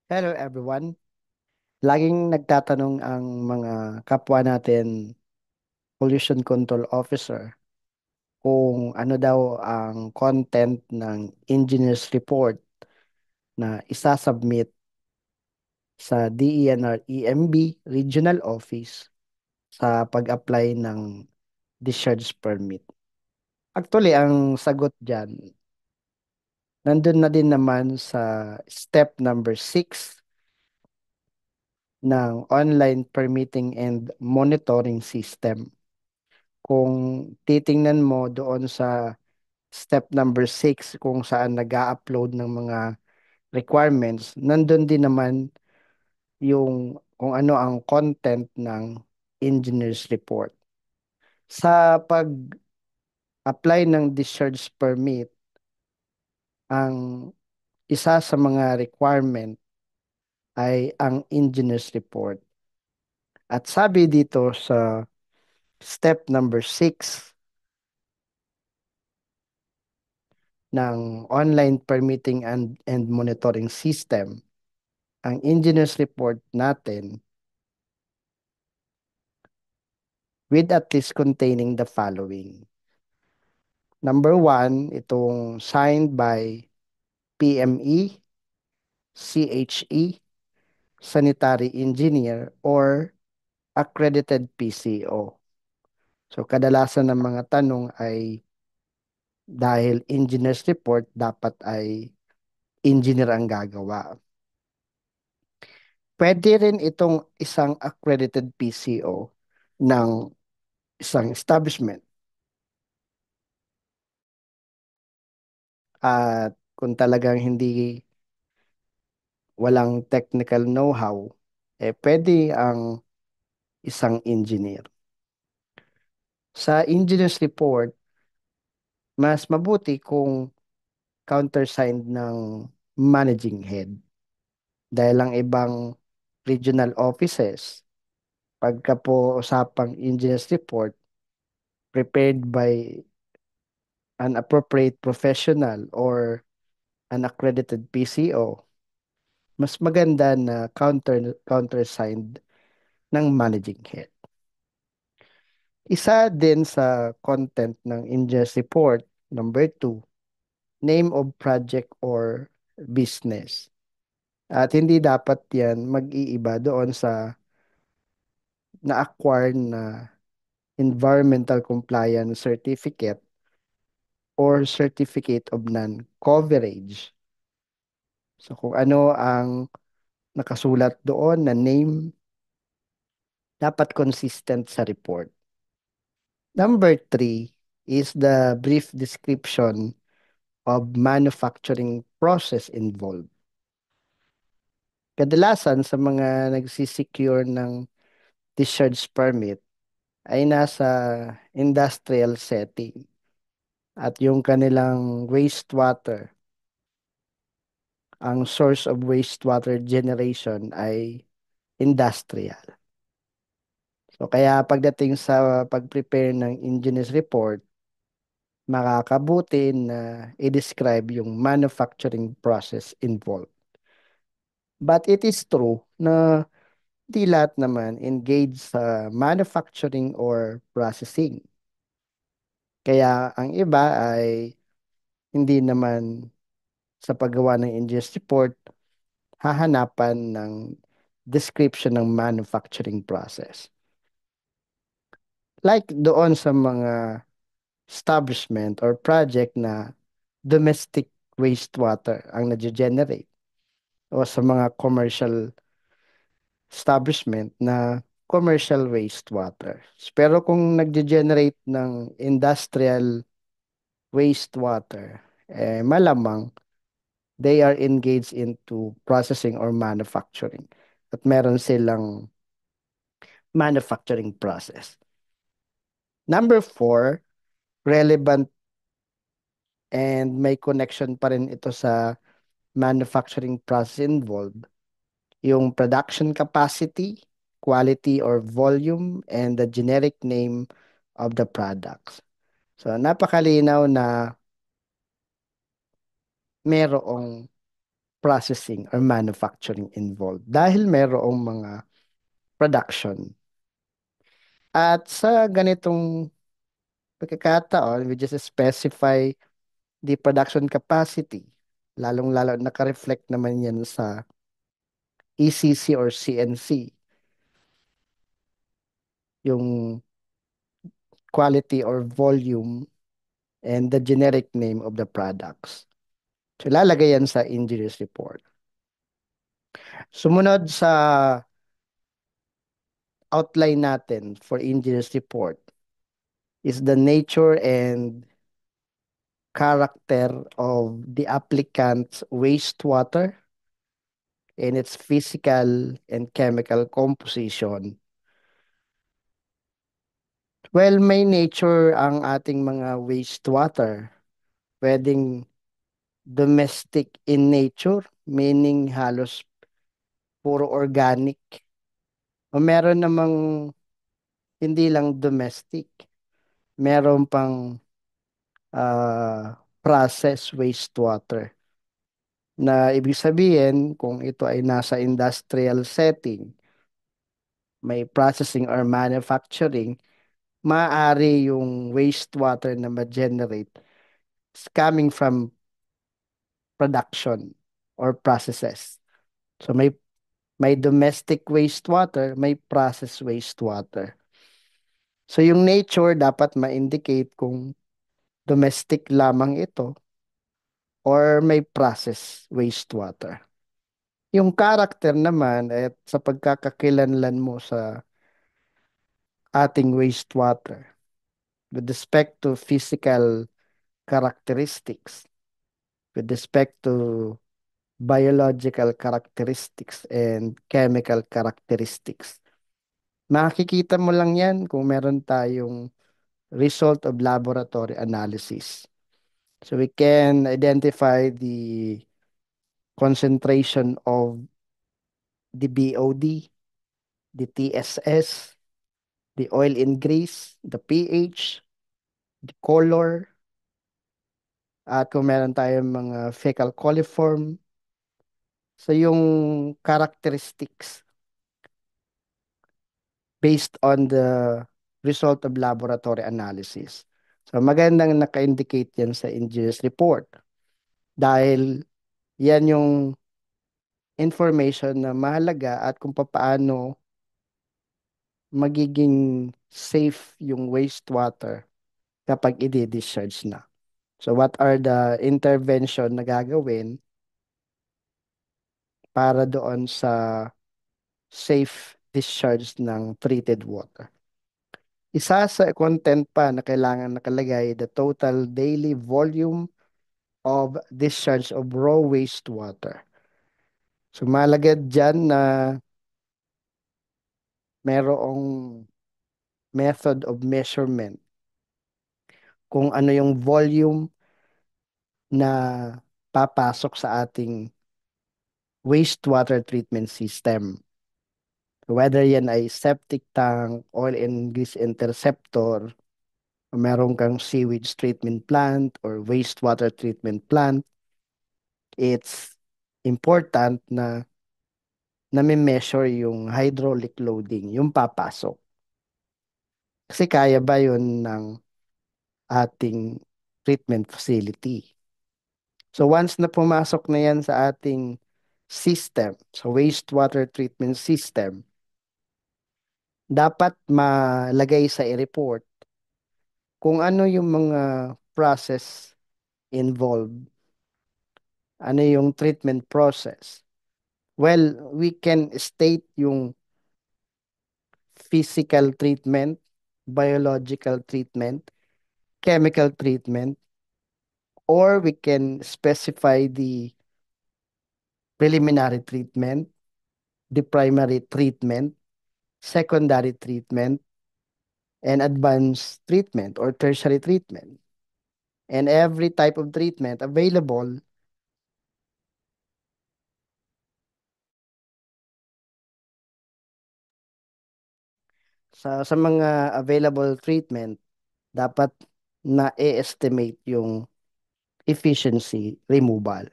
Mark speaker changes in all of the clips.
Speaker 1: Hello everyone. Laging nagtatanong ang mga kapwa natin pollution control officer kung ano daw ang content ng engineer's report na isasubmit sa DENR-EMB Regional Office sa pag-apply ng discharge permit. Actually, ang sagot dyan, nandun na din naman sa step number 6 ng online permitting and monitoring system. Kung titingnan mo doon sa step number 6 kung saan nag-upload ng mga requirements, nandun din naman yung kung ano ang content ng engineer's report. Sa pag-apply ng discharge permit, ang isa sa mga requirement ay ang engineer's report. At sabi dito sa step number 6 ng online permitting and monitoring system, ang engineer's report natin with at least containing the following. Number one, itong signed by PME, CHE, sanitary engineer, or accredited PCO. So kadalasan ng mga tanong ay dahil engineer's report, dapat ay engineer ang gagawa. Pwede rin itong isang accredited PCO ng isang establishment. At kung talagang hindi walang technical know-how, pwede ang isang engineer. Sa engineer's report, mas mabuti kung countersigned ng managing head. Dahil ang ibang regional offices, pagka po usapang engineer's report, prepared by an appropriate professional or an accredited PCO, mas maganda na countersigned ng managing head. Isa din sa content ng India's report, number 2, name of project or business. At hindi dapat yan mag-iiba doon sa na-acquire na environmental compliance certificate or certificate of non-coverage. So kung ano ang nakasulat doon na name, dapat consistent sa report. Number 3 is the brief description of manufacturing process involved. Kadalasan sa mga nagsisecure ng discharge permit ay nasa industrial setting at yung kanilang wastewater, ang source of wastewater generation ay industrial. So kaya pagdating sa pag-prepare ng engineer's report, makakabuti na i-describe yung manufacturing process involved. But it is true na di lahat naman engage sa manufacturing or processing. Kaya ang iba ay hindi naman sa paggawa ng engineer's report hahanapan ng description ng manufacturing process. Like doon sa mga establishment or project na domestic wastewater ang nage-generate o sa mga commercial establishment na commercial wastewater. Pero kung nagge-generate ng industrial wastewater, malamang they are engaged into processing or manufacturing. At meron silang manufacturing process. Number 4, relevant and may connection pa rin ito sa manufacturing process involved, yung production capacity, quality or volume, and the generic name of the products. So, napakalinaw na merong processing or manufacturing involved dahil merong mga production. At sa ganitong pagkakataon, we just specify the production capacity. Lalong-lalo naka-reflect naman yan sa ECC or CNC, yung quality or volume and the generic name of the products. So, lalagay yan sa engineer's report. Sumunod sa outline natin for engineer's report is the nature and character of the applicant's wastewater and its physical and chemical composition. Well, may nature ang ating mga wastewater. Pwedeng domestic in nature, meaning halos puro organic. O meron namang hindi lang domestic, meron pang process wastewater na ibig sabihin kung ito ay nasa industrial setting, may processing or manufacturing, maaari yung wastewater na ma-generate is coming from production or processes. So may domestic wastewater, may process wastewater. So yung nature dapat ma-indicate kung domestic lamang ito or may process wastewater. Yung character naman at sa pagkakakilanlan mo sa ating wastewater with respect to physical characteristics, with respect to biological characteristics and chemical characteristics. Makikita mo lang yan kung meron tayong result of laboratory analysis. So we can identify the concentration of the BOD, the TSS, the oil in grease, the pH, the color, at kung meron tayong mga fecal coliform. So yung characteristics based on the result of laboratory analysis. So magandang naka-indicate yan sa engineer's report dahil yan yung information na mahalaga at kung paano magiging safe yung wastewater kapag i-discharge na. So what are the intervention na gagawin para doon sa safe discharge ng treated water? Isa sa content pa na kailangan nakalagay, the total daily volume of discharge of raw wastewater. So malagad dyan na merong method of measurement kung ano yung volume na papasok sa ating wastewater treatment system. Whether yan ay septic tank, oil and grease interceptor, o meron kang sewage treatment plant or wastewater treatment plant, it's important na nami-measure yung hydraulic loading, yung papasok. Kasi kaya ba yun ng ating treatment facility? So once na pumasok na yan sa ating system, so wastewater treatment system, dapat malagay sa report kung ano yung mga process involved, ano yung treatment process. Well, we can state yung physical treatment, biological treatment, chemical treatment, or we can specify the preliminary treatment, the primary treatment, secondary treatment, and advanced treatment or tertiary treatment. And every type of treatment available sa mga available treatment, dapat na-estimate yung efficiency removal.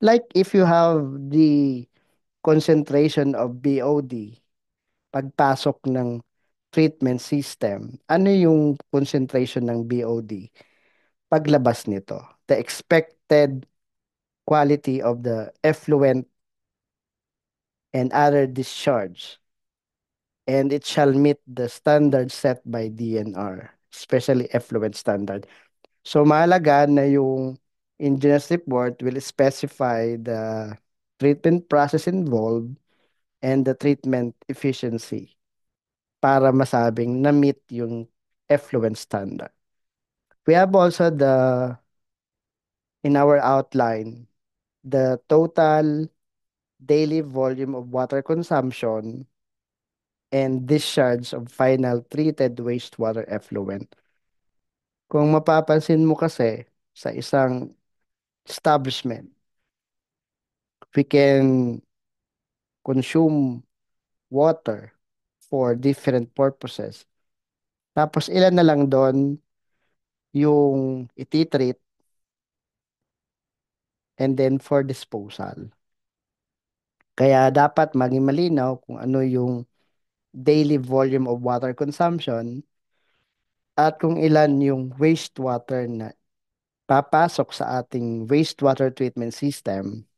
Speaker 1: Like if you have the concentration of BOD, pagpasok ng treatment system, ano yung concentration ng BOD paglabas nito? The expected quality of the effluent and other discharge, and it shall meet the standard set by DNR, especially effluent standard. So mahalaga na yung engineer's report will specify the treatment process involved and the treatment efficiency para masabing na-meet yung effluent standard. We have also in our outline, the total daily volume of water consumption and discharge of final treated wastewater effluent. Kung mapapansin mo kasi sa isang establishment, we can consume water for different purposes. Tapos ilan na lang doon yung ititreat and then for disposal. Kaya dapat maging malinaw kung ano yung daily volume of water consumption at kung ilan yung wastewater na papasok sa ating wastewater treatment system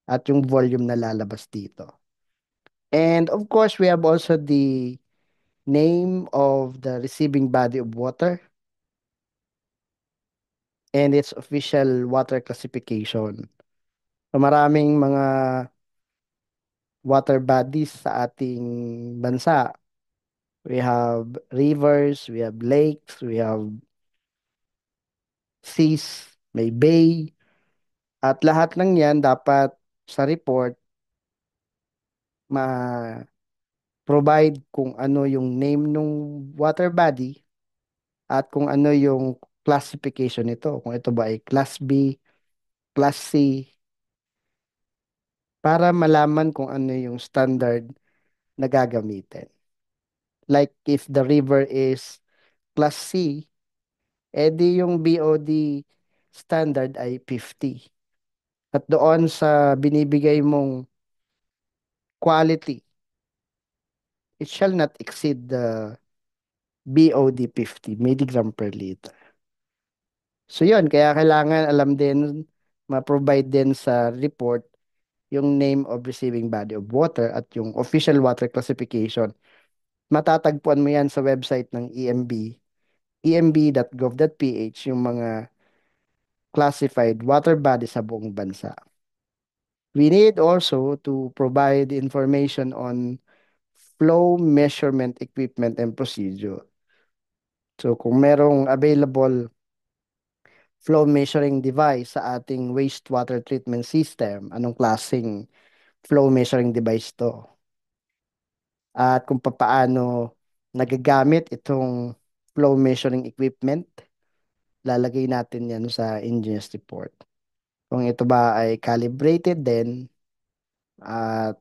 Speaker 1: at yung volume na lalabas dito. And of course, we have also the name of the receiving body of water and its official water classification. So maraming mga water bodies sa ating bansa. We have rivers, we have lakes, we have seas, may bay, at lahat ng yan dapat sa report ma-provide kung ano yung name ng water body at kung ano yung classification nito. Kung ito ba ay Class B, Class C, para malaman kung ano yung standard na gagamitin. Like if the river is Class C, edi yung BOD standard ay 50. At doon sa binibigay mong quality, it shall not exceed the BOD 50 milligram per liter. So yun, kaya kailangan alam din, ma-provide din sa report yung name of receiving body of water at yung official water classification. Matatagpuan mo yan sa website ng EMB, emb.gov.ph, yung mga classified water body sa buong bansa. We need also to provide information on flow measurement equipment and procedure. So kung merong available flow measuring device sa ating wastewater treatment system, anong klaseng flow measuring device to? At kung papaano nagagamit itong flow measuring equipment, lalagay natin yan sa engineer's report. Kung ito ba ay calibrated din at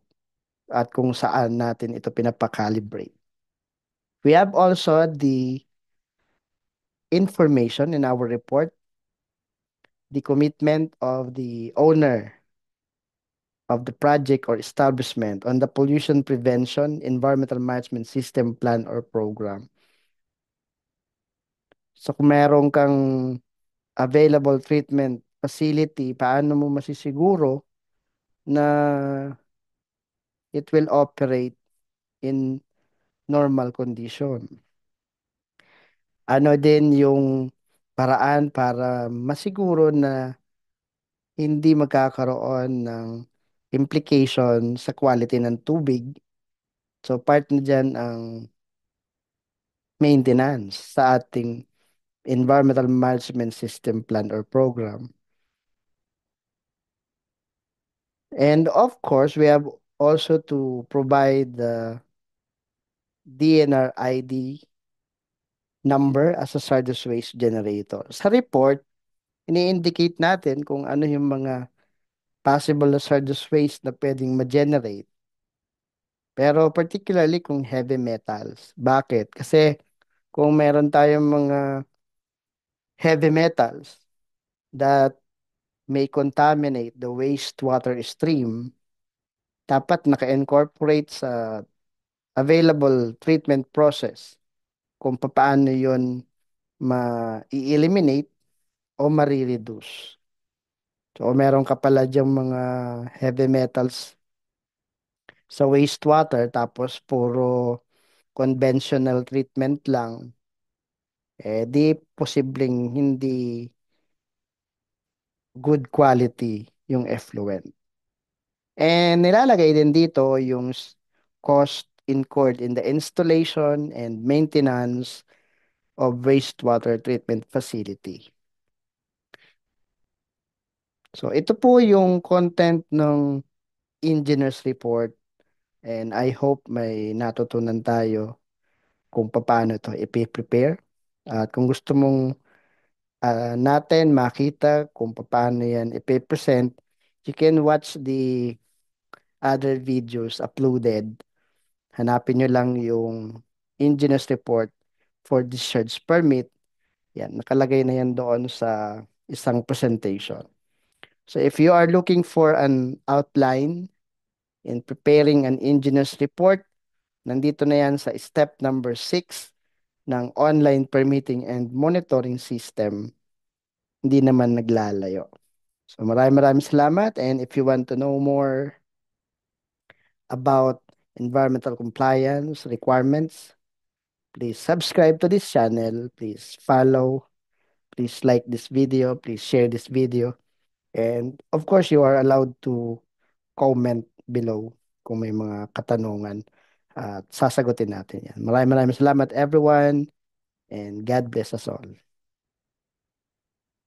Speaker 1: at kung saan natin ito pinapakalibrate. We have also the information in our report, the commitment of the owner of the project or establishment on the pollution prevention, environmental management system plan or program. So kung meron kang available treatment facility, paano mo masisiguro na it will operate in normal condition? Ano din yung paraan para masiguro na hindi magkakaroon ng implication sa quality ng tubig. So part na dyan ang maintenance sa ating environmental management system plan or program. And of course, we have also to provide the DNR ID number as a hazardous waste generator. Sa report, ini-indicate natin kung ano yung mga possible hazardous waste na pwedeng ma-generate. Pero particularly kung heavy metals. Bakit? Kasi kung meron tayong mga heavy metals that may contaminate the wastewater stream, dapat naka-incorporate sa available treatment process kung paano yun ma-eliminate o ma-reduce. So, meron ka pala diyang mga heavy metals sa wastewater tapos puro conventional treatment lang, di posibleng hindi good quality yung effluent. And nilalagay din dito yung cost incurred in the installation and maintenance of wastewater treatment facility. So ito po yung content ng engineer's report, and I hope may natutunan tayo kung paano ito i-prepare. At kung gusto mong natin makita kung paano yan i-present, you can watch the other videos uploaded. Hanapin nyo lang yung engineer's report for discharge permit. Yan, nakalagay na yan doon sa isang presentation. So if you are looking for an outline in preparing an engineer's report, nandito na yan sa step number 6 ng online permitting and monitoring system. Hindi naman naglalayo. So maraming maraming salamat, and if you want to know more about environmental compliance requirements, please subscribe to this channel, please follow, please like this video, please share this video, and of course you are allowed to comment below kung may mga katanungan at sasagutin natin yan. Maraming maraming salamat everyone, and God bless us all.